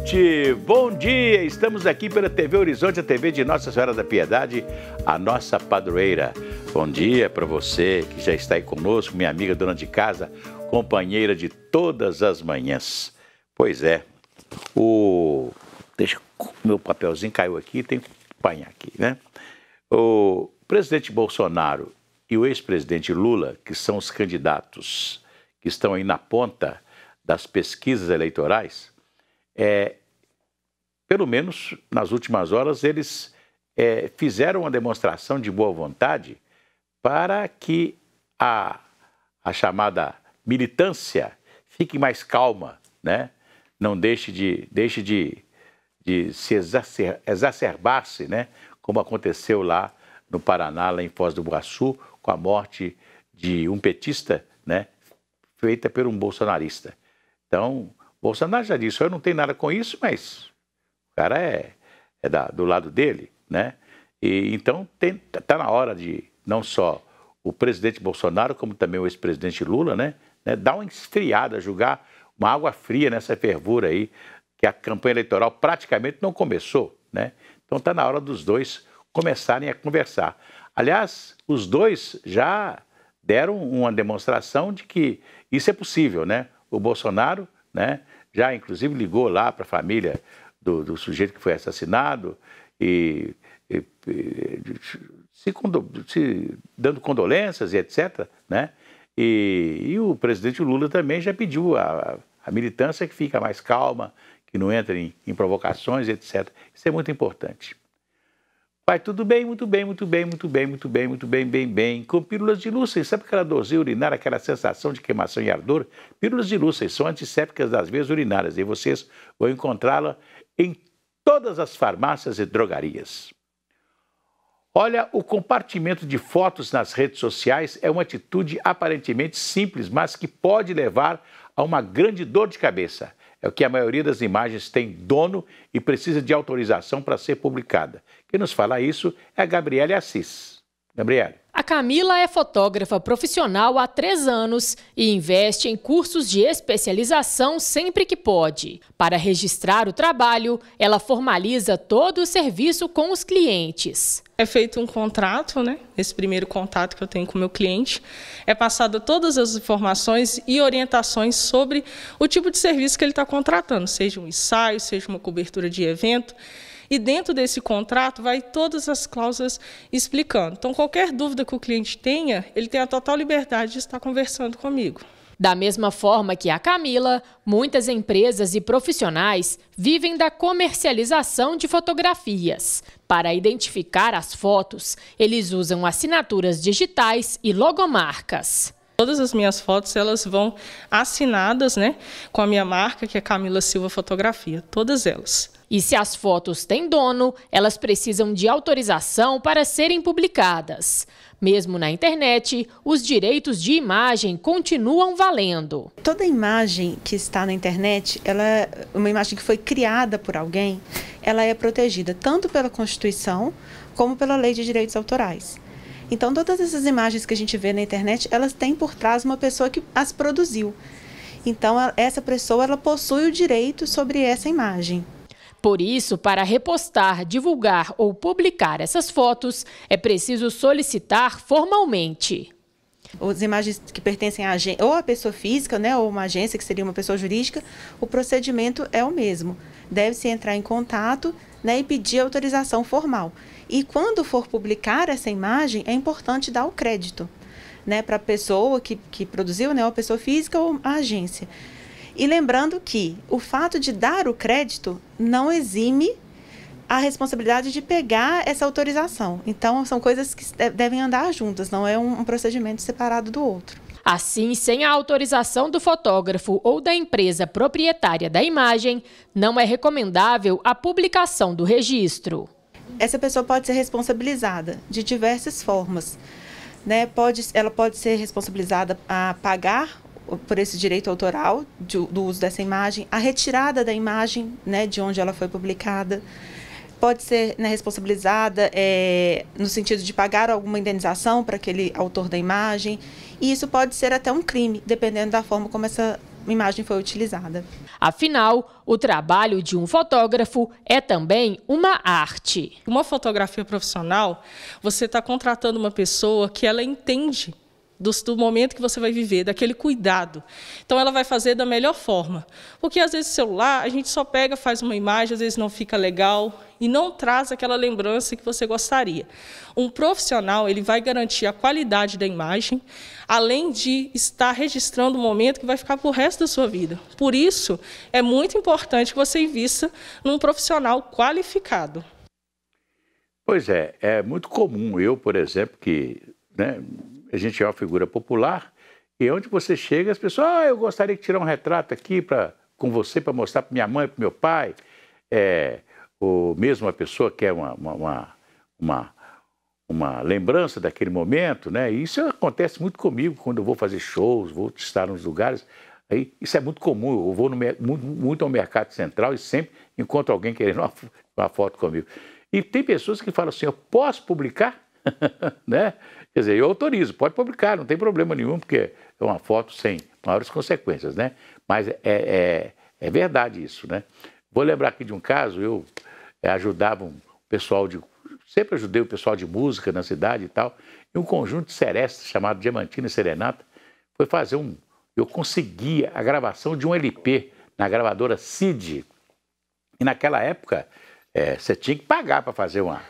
noite, bom dia! Estamos aqui pela TV Horizonte, a TV de Nossa Senhora da Piedade, a nossa padroeira. Bom dia para você que já está aí conosco, minha amiga dona de casa, companheira de todas as manhãs. Pois é, deixa meu papelzinho caiu aqui, tem que apanhar aqui, né? O presidente Bolsonaro e o ex-presidente Lula, que são os candidatos que estão aí na ponta das pesquisas eleitorais, pelo menos nas últimas horas, eles fizeram uma demonstração de boa vontade para que a chamada militância fique mais calma, né? Não deixe de se exacerbar-se, né? Como aconteceu lá no Paraná, lá em Foz do Iguaçu, com a morte de um petista, né? Feita por um bolsonarista. Então, Bolsonaro já disse, eu não tenho nada com isso, mas o cara do lado dele, né? E então está na hora de não só o presidente Bolsonaro, como também o ex-presidente Lula, né? Dar uma esfriada, jogar uma água fria nessa fervura aí, que a campanha eleitoral praticamente não começou, né? Então está na hora dos dois começarem a conversar. Aliás, os dois já deram uma demonstração de que isso é possível, né? O Bolsonaro, né, já inclusive ligou lá para a família do sujeito que foi assassinado e dando condolências e etc., né? E o presidente Lula também já pediu a militância que fica mais calma, que não entre em provocações, etc. Isso é muito importante. Vai tudo bem, muito bem, muito bem, muito bem, muito bem, muito bem, bem. Com pílulas de Lúcia, sabe aquela dorzinha urinária, aquela sensação de queimação e ardor? Pílulas de Lúcia são antissépticas das veias urinárias e vocês vão encontrá-la em todas as farmácias e drogarias. Olha, o compartilhamento de fotos nas redes sociais é uma atitude aparentemente simples, mas que pode levar a uma grande dor de cabeça. É o que a maioria das imagens tem dono e precisa de autorização para ser publicada. Quem nos fala isso é a Gabriele Assis. Gabriele. A Camila é fotógrafa profissional há 3 anos e investe em cursos de especialização sempre que pode. Para registrar o trabalho, ela formaliza todo o serviço com os clientes. É feito um contrato, né? Esse primeiro contato que eu tenho com o meu cliente. É passado todas as informações e orientações sobre o tipo de serviço que ele está contratando, seja um ensaio, seja uma cobertura de evento. E dentro desse contrato vai todas as cláusulas explicando. Então, qualquer dúvida que o cliente tenha, ele tem a total liberdade de estar conversando comigo. Da mesma forma que a Camila, muitas empresas e profissionais vivem da comercialização de fotografias. Para identificar as fotos, eles usam assinaturas digitais e logomarcas. Todas as minhas fotos elas vão assinadas, né, com a minha marca, que é Camila Silva Fotografia, todas elas. E se as fotos têm dono, elas precisam de autorização para serem publicadas. Mesmo na internet, os direitos de imagem continuam valendo. Toda imagem que está na internet, uma imagem que foi criada por alguém, ela é protegida tanto pela Constituição como pela Lei de Direitos Autorais. Então, todas essas imagens que a gente vê na internet, elas têm por trás uma pessoa que as produziu. Então, essa pessoa ela possui o direito sobre essa imagem. Por isso, para repostar, divulgar ou publicar essas fotos, é preciso solicitar formalmente. As imagens que pertencem ou à pessoa física, né, ou uma agência, que seria uma pessoa jurídica, o procedimento é o mesmo. Deve-se entrar em contato, né, e pedir autorização formal. E quando for publicar essa imagem, é importante dar o crédito, né, para a pessoa que produziu, né, ou a pessoa física ou a agência. E lembrando que o fato de dar o crédito não exime a responsabilidade de pegar essa autorização. Então, são coisas que devem andar juntas, não é um procedimento separado do outro. Assim, sem a autorização do fotógrafo ou da empresa proprietária da imagem, não é recomendável a publicação do registro. Essa pessoa pode ser responsabilizada de diversas formas, né? Ela pode ser responsabilizada a pagar por esse direito autoral do uso dessa imagem, a retirada da imagem, né, de onde ela foi publicada. Pode ser, né, responsabilizada no sentido de pagar alguma indenização para aquele autor da imagem. E isso pode ser até um crime, dependendo da forma como essa imagem foi utilizada. Afinal, o trabalho de um fotógrafo é também uma arte. Uma fotografia profissional, você está contratando uma pessoa que ela entende do momento que você vai viver, daquele cuidado. Então, ela vai fazer da melhor forma. Porque, às vezes, celular, a gente só pega, faz uma imagem, às vezes não fica legal e não traz aquela lembrança que você gostaria. Um profissional, ele vai garantir a qualidade da imagem, além de estar registrando um momento que vai ficar para o resto da sua vida. Por isso, é muito importante que você invista num profissional qualificado. Pois é muito comum. Eu, por exemplo, que... né, a gente é uma figura popular, e onde você chega, as pessoas, eu gostaria de tirar um retrato aqui com você para mostrar para minha mãe, para meu pai, ou mesmo a pessoa quer uma lembrança daquele momento, né? E isso acontece muito comigo quando eu vou fazer shows, vou estar nos lugares, aí, isso é muito comum, eu vou muito ao Mercado Central e sempre encontro alguém querendo uma foto comigo. E tem pessoas que falam assim, eu posso publicar? Né? Quer dizer, eu autorizo, pode publicar, não tem problema nenhum, porque é uma foto sem maiores consequências, né? Mas é verdade isso, né? Vou lembrar aqui de um caso, eu ajudava um pessoal sempre ajudei o pessoal de música na cidade e tal, e um conjunto de serestas chamado Diamantina e Serenata foi fazer eu consegui a gravação de um LP na gravadora Cid, e naquela época você tinha que pagar para fazer uma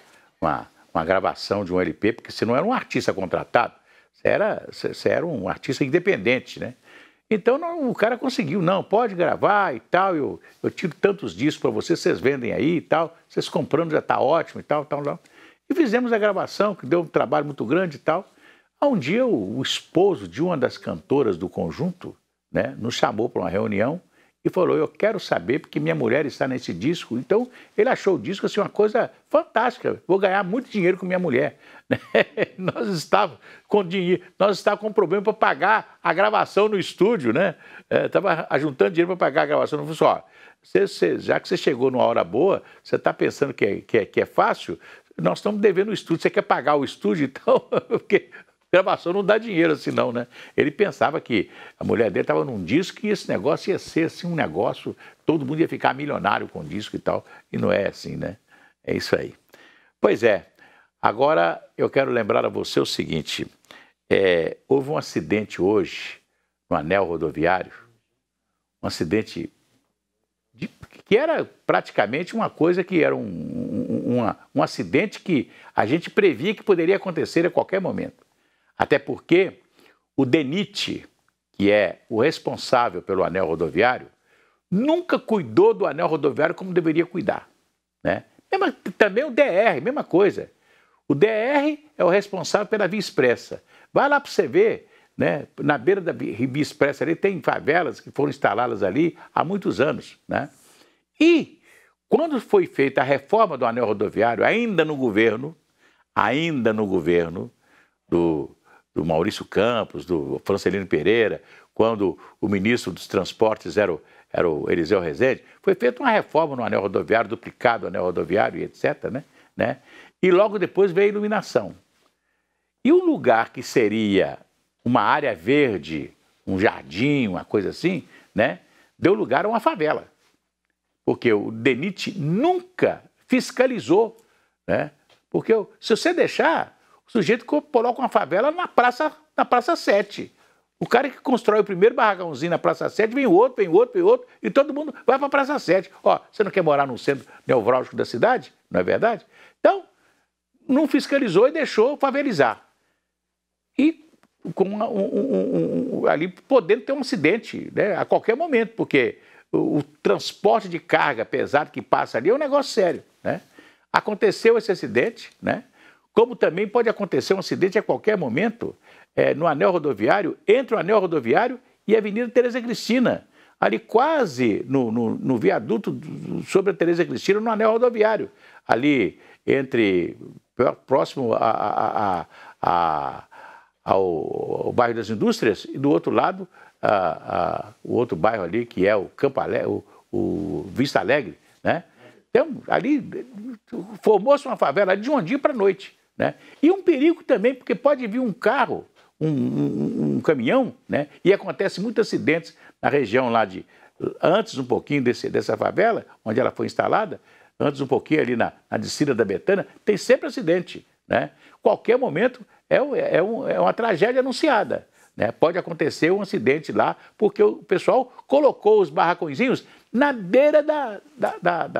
gravação de um LP, porque você não era um artista contratado, você era um artista independente, né? Então o cara conseguiu, não, pode gravar e tal, eu tiro tantos discos para vocês vendem aí e tal, vocês comprando já está ótimo e tal. E fizemos a gravação, que deu um trabalho muito grande e tal. Um dia o esposo de uma das cantoras do conjunto, né, nos chamou para uma reunião e falou, eu quero saber, porque minha mulher está nesse disco. Então, ele achou o disco assim, uma coisa fantástica. Vou ganhar muito dinheiro com minha mulher. Nós estávamos com problema para pagar a gravação no estúdio, né? Estava ajuntando dinheiro para pagar a gravação. Não falou assim, já que você chegou numa hora boa, você está pensando que é fácil, nós estamos devendo o estúdio. Você quer pagar o estúdio, então? Porque gravação não dá dinheiro assim não, né? Ele pensava que a mulher dele estava num disco e esse negócio ia ser assim um negócio, todo mundo ia ficar milionário com o disco e tal, e não é assim, né? É isso aí. Pois é, agora eu quero lembrar a você o seguinte, houve um acidente hoje no anel rodoviário, um acidente que era praticamente uma coisa que era um acidente que a gente previa que poderia acontecer a qualquer momento. Até porque o DENIT, que é o responsável pelo anel rodoviário, nunca cuidou do anel rodoviário como deveria cuidar, né? Também o DR, mesma coisa. O DR é o responsável pela via expressa. Vai lá para você ver, né? Na beira da via expressa ali tem favelas que foram instaladas ali há muitos anos, né? E quando foi feita a reforma do anel rodoviário, ainda no governo do Maurício Campos, do Francelino Pereira, quando o ministro dos Transportes era o Eliseu Rezende, foi feita uma reforma no anel rodoviário, duplicado o anel rodoviário e etc., né? E logo depois veio a iluminação. E um lugar que seria uma área verde, um jardim, uma coisa assim, né, deu lugar a uma favela. Porque o DENIT nunca fiscalizou, né? Porque se você deixar, o sujeito coloca uma favela na Praça 7. O cara que constrói o primeiro barracãozinho na Praça 7, vem outro, e todo mundo vai para a Praça 7. Ó, você não quer morar no centro nevrálgico da cidade? Não é verdade? Então, não fiscalizou e deixou favelizar. E ali podendo ter um acidente, né, a qualquer momento, porque o transporte de carga pesado que passa ali é um negócio sério, né? Aconteceu esse acidente, né? Como também pode acontecer um acidente a qualquer momento no anel rodoviário, entre o anel rodoviário e a Avenida Tereza Cristina, ali quase no viaduto sobre a Tereza Cristina, no anel rodoviário, ali próximo ao bairro das Indústrias, e do outro lado, o outro bairro ali, que é o Campo Alegre, o Vista Alegre, né? Então, ali formou-se uma favela de um dia para a noite, né? E um perigo também, porque pode vir um carro, um caminhão, né? E acontece muitos acidentes na região lá antes um pouquinho dessa favela, onde ela foi instalada, antes um pouquinho ali na descida da Betânia, tem sempre acidente, né? Qualquer momento é uma tragédia anunciada, né? Pode acontecer um acidente lá, porque o pessoal colocou os barracõezinhos na beira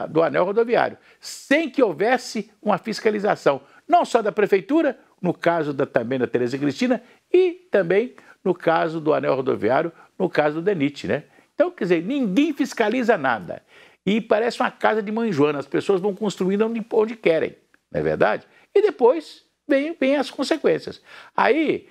do anel rodoviário, sem que houvesse uma fiscalização, não só da prefeitura, no caso também da Tereza Cristina, e também no caso do anel rodoviário, no caso do DENIT, né? Então, quer dizer, ninguém fiscaliza nada. E parece uma casa de mãe Joana, as pessoas vão construindo onde querem, não é verdade? E depois vem as consequências. Aí,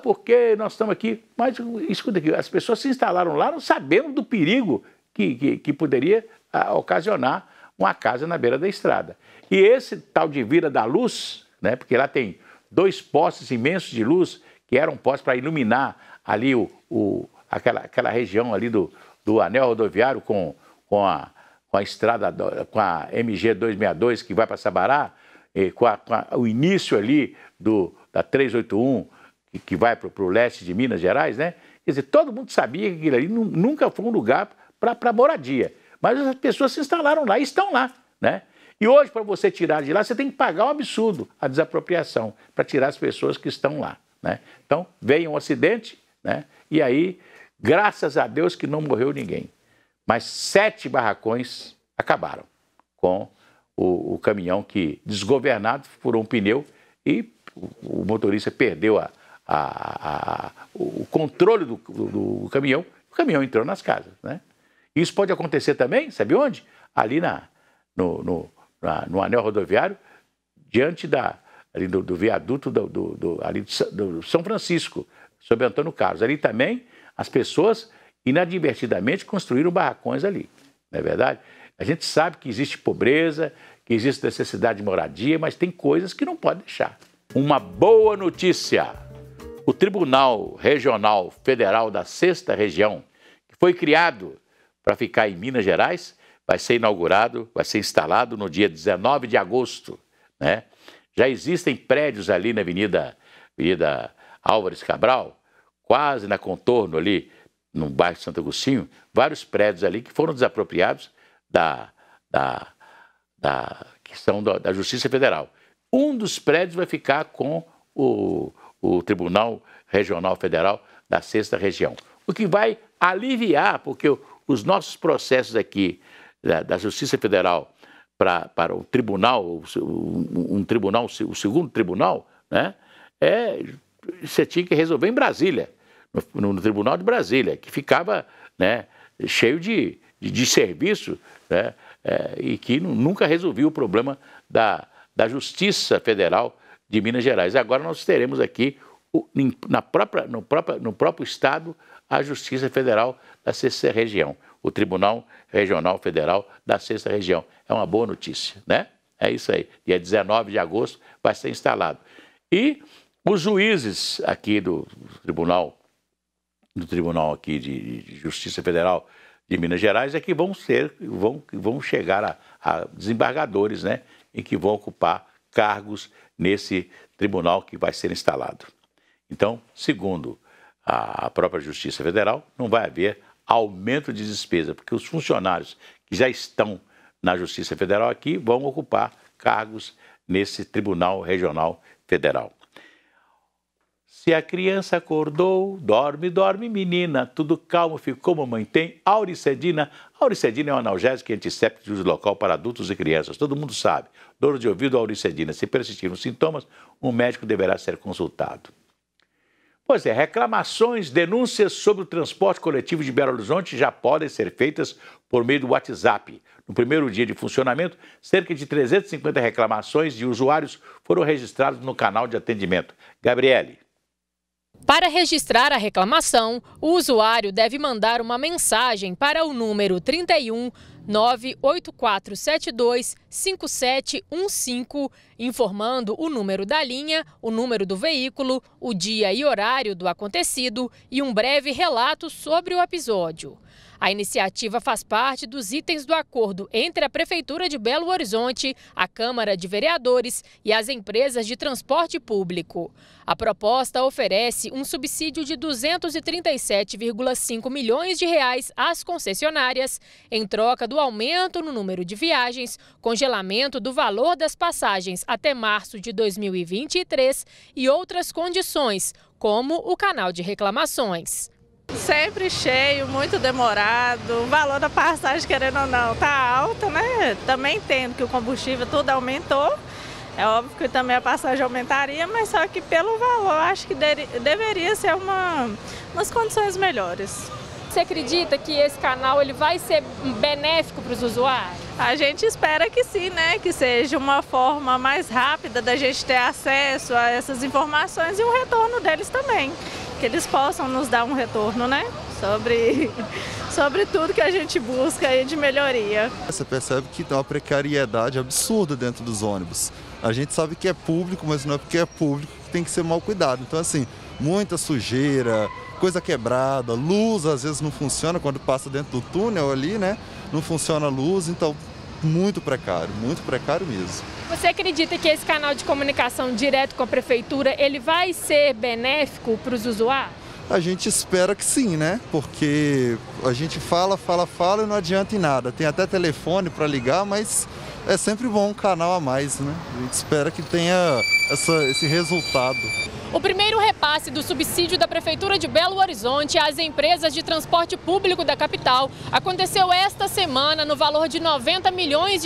porque nós estamos aqui, mas escuta aqui, as pessoas se instalaram lá não sabendo do perigo que poderia ocasionar uma casa na beira da estrada. E esse tal de Vila da Luz, né, porque lá tem 2 postes imensos de luz, que eram postes para iluminar ali aquela região ali do anel rodoviário com a estrada, com a MG 262 que vai para Sabará, com o início ali da 381 que vai para o leste de Minas Gerais, né? Quer dizer, todo mundo sabia que aquilo ali nunca foi um lugar para moradia. Mas as pessoas se instalaram lá e estão lá, né? E hoje, para você tirar de lá, você tem que pagar um absurdo, a desapropriação, para tirar as pessoas que estão lá, né? Então, veio um acidente, né? E aí, graças a Deus que não morreu ninguém. Mas 7 barracões acabaram com o caminhão que, desgovernado, furou um pneu e o motorista perdeu o controle do caminhão. O caminhão entrou nas casas, né? Isso pode acontecer também, sabe onde? Ali no anel rodoviário, diante ali do viaduto ali do São Francisco, sob Antônio Carlos. Ali também as pessoas inadvertidamente construíram barracões ali, não é verdade? A gente sabe que existe pobreza, que existe necessidade de moradia, mas tem coisas que não pode deixar. Uma boa notícia: o Tribunal Regional Federal da 6ª Região, que foi criado para ficar em Minas Gerais, vai ser inaugurado, vai ser instalado no dia 19 de agosto, né? Já existem prédios ali na Avenida Álvares Cabral, quase na contorno ali, no bairro Santo Agostinho, vários prédios ali que foram desapropriados que são da Justiça Federal. Um dos prédios vai ficar com o Tribunal Regional Federal da 6ª Região, o que vai aliviar, porque os nossos processos aqui da Justiça Federal para o tribunal, o segundo tribunal, né, você tinha que resolver em Brasília, no Tribunal de Brasília, que ficava, né, cheio de serviço, né, e que nunca resolvia o problema da Justiça Federal de Minas Gerais. Agora nós teremos aqui, no próprio Estado, a Justiça Federal da 6ª Região, o Tribunal Regional Federal da 6ª Região. É uma boa notícia, né? É isso aí. Dia 19 de agosto vai ser instalado. E os juízes aqui do Tribunal aqui de Justiça Federal de Minas Gerais é que vão chegar a desembargadores, né? E que vão ocupar cargos nesse tribunal que vai ser instalado. Então, segundo a própria Justiça Federal, não vai haver aumento de despesa, porque os funcionários que já estão na Justiça Federal aqui vão ocupar cargos nesse Tribunal Regional Federal. Se a criança acordou, dorme, dorme, menina, tudo calmo, ficou, mamãe tem Auricedina. Auricedina é um analgésico e antisséptico de uso local para adultos e crianças. Todo mundo sabe. Dor de ouvido, Auricedina. Se persistirem os sintomas, um médico deverá ser consultado. Pois é, reclamações, denúncias sobre o transporte coletivo de Belo Horizonte já podem ser feitas por meio do WhatsApp. No primeiro dia de funcionamento, cerca de 350 reclamações de usuários foram registrados no canal de atendimento. Gabriele. Para registrar a reclamação, o usuário deve mandar uma mensagem para o número 31 98472 5715, informando o número da linha, o número do veículo, o dia e horário do acontecido e um breve relato sobre o episódio. A iniciativa faz parte dos itens do acordo entre a Prefeitura de Belo Horizonte, a Câmara de Vereadores e as empresas de transporte público. A proposta oferece um subsídio de R$ 237,5 milhões às concessionárias, em troca do aumento no número de viagens, congelamento do valor das passagens até março de 2023 e outras condições, como o canal de reclamações. Sempre cheio, muito demorado, o valor da passagem, querendo ou não, tá alto, né? Também entendo que o combustível tudo aumentou, é óbvio que também a passagem aumentaria, mas só que pelo valor acho que deveria ser umas condições melhores. Você acredita que esse canal ele vai ser benéfico para os usuários? A gente espera que sim, né? Que seja uma forma mais rápida da gente ter acesso a essas informações e o retorno deles também. Que eles possam nos dar um retorno, né? Sobre tudo que a gente busca aí de melhoria. Você percebe que tem uma precariedade absurda dentro dos ônibus. A gente sabe que é público, mas não é porque é público que tem que ser mal cuidado. Então, assim, muita sujeira, coisa quebrada, luz às vezes não funciona quando passa dentro do túnel ali, né? Não funciona a luz, então muito precário mesmo. Você acredita que esse canal de comunicação direto com a prefeitura, ele vai ser benéfico para os usuários? A gente espera que sim, né? Porque a gente fala e não adianta em nada. Tem até telefone para ligar, mas é sempre bom um canal a mais, né? A gente espera que tenha esse resultado. O primeiro repasse do subsídio da Prefeitura de Belo Horizonte às empresas de transporte público da capital aconteceu esta semana no valor de R$ 90 milhões.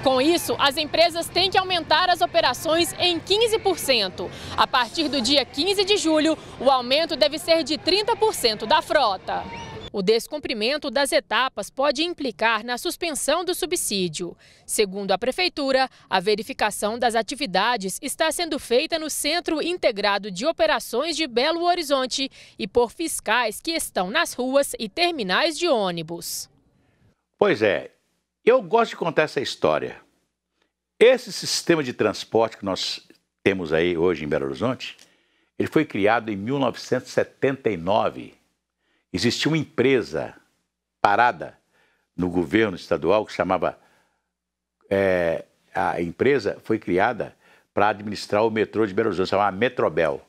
Com isso, as empresas têm que aumentar as operações em 15%. A partir do dia 15 de julho, o aumento deve ser de 30% da frota. O descumprimento das etapas pode implicar na suspensão do subsídio. Segundo a Prefeitura, a verificação das atividades está sendo feita no Centro Integrado de Operações de Belo Horizonte e por fiscais que estão nas ruas e terminais de ônibus. Pois é, eu gosto de contar essa história. Esse sistema de transporte que nós temos aí hoje em Belo Horizonte, ele foi criado em 1979. Existia uma empresa parada no governo estadual que chamava... a empresa foi criada para administrar o metrô de Belo Horizonte, chamava Metrobel.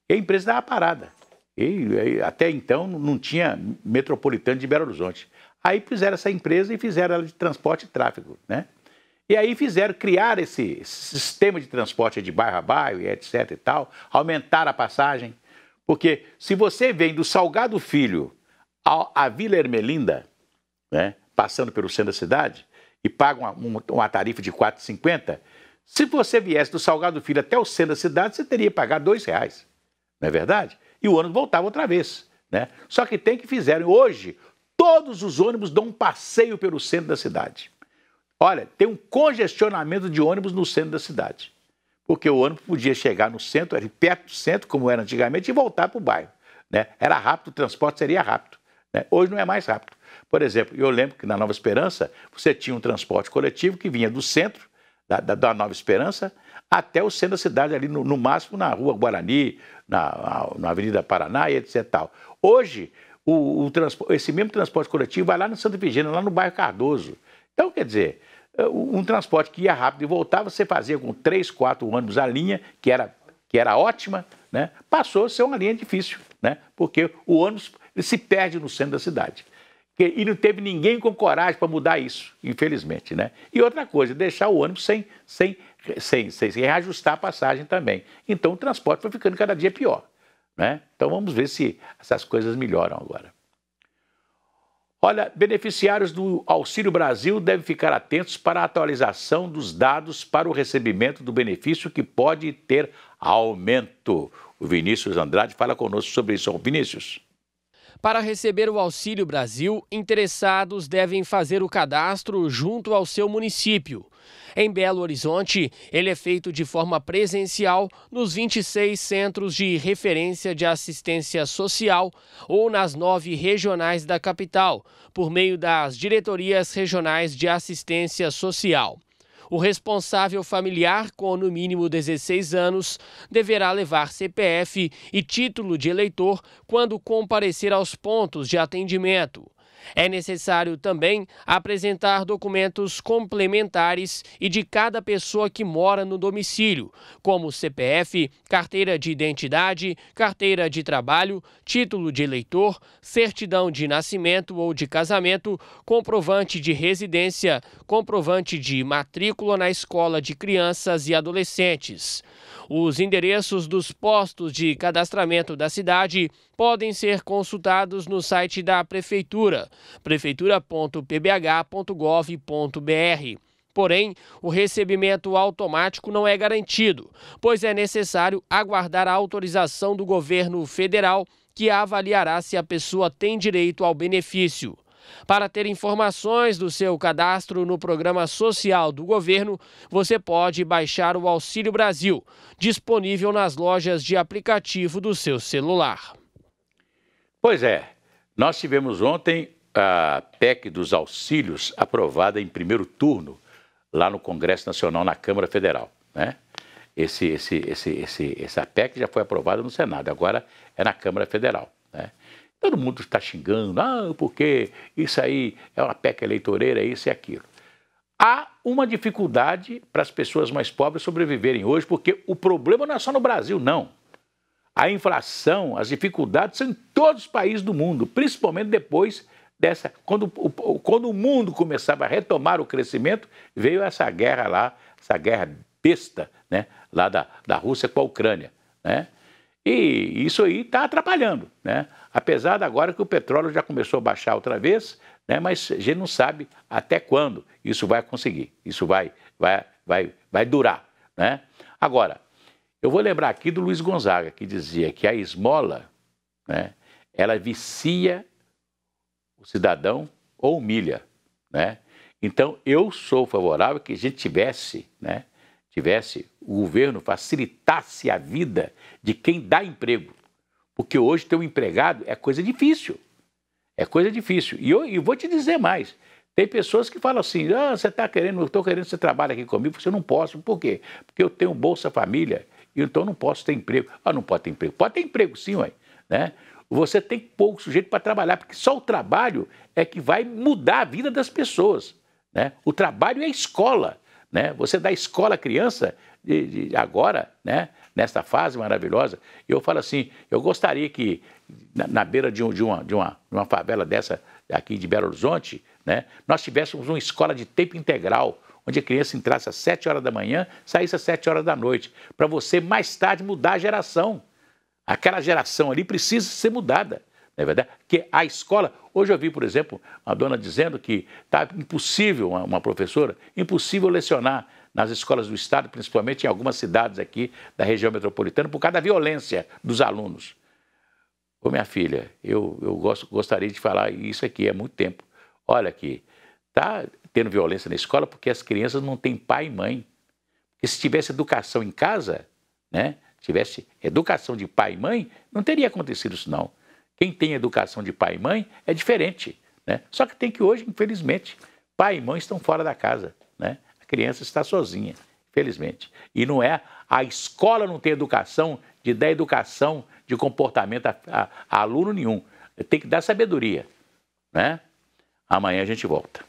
E a empresa estava parada. E até então não tinha metropolitano de Belo Horizonte. Aí fizeram essa empresa e fizeram ela de transporte e tráfego, né? E aí criar esse sistema de transporte de bairro a bairro, e etc e tal, aumentar a passagem. Porque se você vem do Salgado Filho à Vila Ermelinda, né, passando pelo centro da cidade, e paga uma tarifa de R$ 4,50, se você viesse do Salgado Filho até o centro da cidade, você teria que pagar R$ 2,00, não é verdade? E o ônibus voltava outra vez, né? Só que fizeram hoje, todos os ônibus dão um passeio pelo centro da cidade. Olha, tem um congestionamento de ônibus no centro da cidade. Porque o ônibus podia chegar no centro, perto do centro, como era antigamente, e voltar para o bairro, né? Era rápido, o transporte seria rápido, né? Hoje não é mais rápido. Por exemplo, eu lembro que na Nova Esperança, você tinha um transporte coletivo que vinha do centro, da Nova Esperança, até o centro da cidade, ali no máximo na Rua Guarani, na Avenida Paraná e etc. Tal. Hoje, esse mesmo transporte coletivo vai lá no Santa Efigênia, lá no bairro Cardoso. Então, quer dizer, um transporte que ia rápido e voltava, você fazia com 3, 4 ônibus a linha, que era ótima, né? Passou a ser uma linha difícil, né? Porque o ônibus ele se perde no centro da cidade. E não teve ninguém com coragem para mudar isso, infelizmente, né? E outra coisa, deixar o ônibus sem reajustar a passagem também. Então o transporte foi ficando cada dia pior, né? Então vamos ver se essas coisas melhoram agora. Olha, beneficiários do Auxílio Brasil devem ficar atentos para a atualização dos dados para o recebimento do benefício que pode ter aumento. O Vinícius Andrade fala conosco sobre isso. Vinícius. Para receber o Auxílio Brasil, interessados devem fazer o cadastro junto ao seu município. Em Belo Horizonte, ele é feito de forma presencial nos 26 Centros de Referência de Assistência Social ou nas 9 regionais da capital, por meio das Diretorias Regionais de Assistência Social. O responsável familiar, com no mínimo 16 anos, deverá levar CPF e título de eleitor quando comparecer aos pontos de atendimento. É necessário também apresentar documentos complementares e de cada pessoa que mora no domicílio, como CPF, carteira de identidade, carteira de trabalho, título de eleitor, certidão de nascimento ou de casamento, comprovante de residência, comprovante de matrícula na escola de crianças e adolescentes. Os endereços dos postos de cadastramento da cidade podem ser consultados no site da Prefeitura, prefeitura.pbh.gov.br. Porém, o recebimento automático não é garantido, pois é necessário aguardar a autorização do governo federal, que avaliará se a pessoa tem direito ao benefício. Para ter informações do seu cadastro no programa social do governo, você pode baixar o Auxílio Brasil, disponível nas lojas de aplicativo do seu celular. Pois é, nós tivemos ontem a PEC dos auxílios aprovada em primeiro turno lá no Congresso Nacional, na Câmara Federal, né? Essa PEC já foi aprovada no Senado, agora é na Câmara Federal, né? Todo mundo está xingando, porque isso aí é uma PEC eleitoreira, isso e aquilo. Há uma dificuldade para as pessoas mais pobres sobreviverem hoje, porque o problema não é só no Brasil, não. A inflação, as dificuldades são em todos os países do mundo, principalmente depois dessa... Quando o mundo começava a retomar o crescimento, veio essa guerra lá, essa guerra besta, né, lá da Rússia com a Ucrânia, né? E isso aí está atrapalhando, né? Apesar de agora que o petróleo já começou a baixar outra vez, né? Mas a gente não sabe até quando isso vai conseguir, isso vai durar, né? Agora, eu vou lembrar aqui do Luiz Gonzaga, que dizia que a esmola, né, ela vicia o cidadão ou humilha, né? Então, eu sou favorável que a gente tivesse o governo facilitasse a vida de quem dá emprego. Porque hoje ter um empregado é coisa difícil. É coisa difícil. E eu vou te dizer mais. Tem pessoas que falam assim, você está querendo, eu estou querendo que você trabalhe aqui comigo, você não posso. Por quê? Porque eu tenho Bolsa Família e então não posso ter emprego. Não pode ter emprego. Pode ter emprego sim, ué, né? Você tem pouco sujeito para trabalhar, porque só o trabalho é que vai mudar a vida das pessoas, né? O trabalho é a escola, né? Você dá escola à criança agora, né? Nesta fase maravilhosa. Eu falo assim, eu gostaria que na beira de uma favela dessa aqui de Belo Horizonte, né, nós tivéssemos uma escola de tempo integral, onde a criança entrasse às 7 horas da manhã, saísse às 7 horas da noite, para você mais tarde mudar a geração. Aquela geração ali precisa ser mudada, não é verdade? Porque a escola, hoje eu vi, por exemplo, uma dona dizendo que está impossível, uma professora, impossível lecionar nas escolas do estado, principalmente em algumas cidades aqui da região metropolitana, por causa da violência dos alunos. Ô minha filha, eu gostaria de falar isso aqui há muito tempo. Olha aqui, está tendo violência na escola porque as crianças não têm pai e mãe. Porque se tivesse educação em casa, né, tivesse educação de pai e mãe, não teria acontecido isso não. Quem tem educação de pai e mãe é diferente, né? Só que tem que hoje, infelizmente, pai e mãe estão fora da casa, né? A criança está sozinha, infelizmente. E não é, a escola não tem educação de dar educação de comportamento a aluno nenhum. Tem que dar sabedoria, né? Amanhã a gente volta.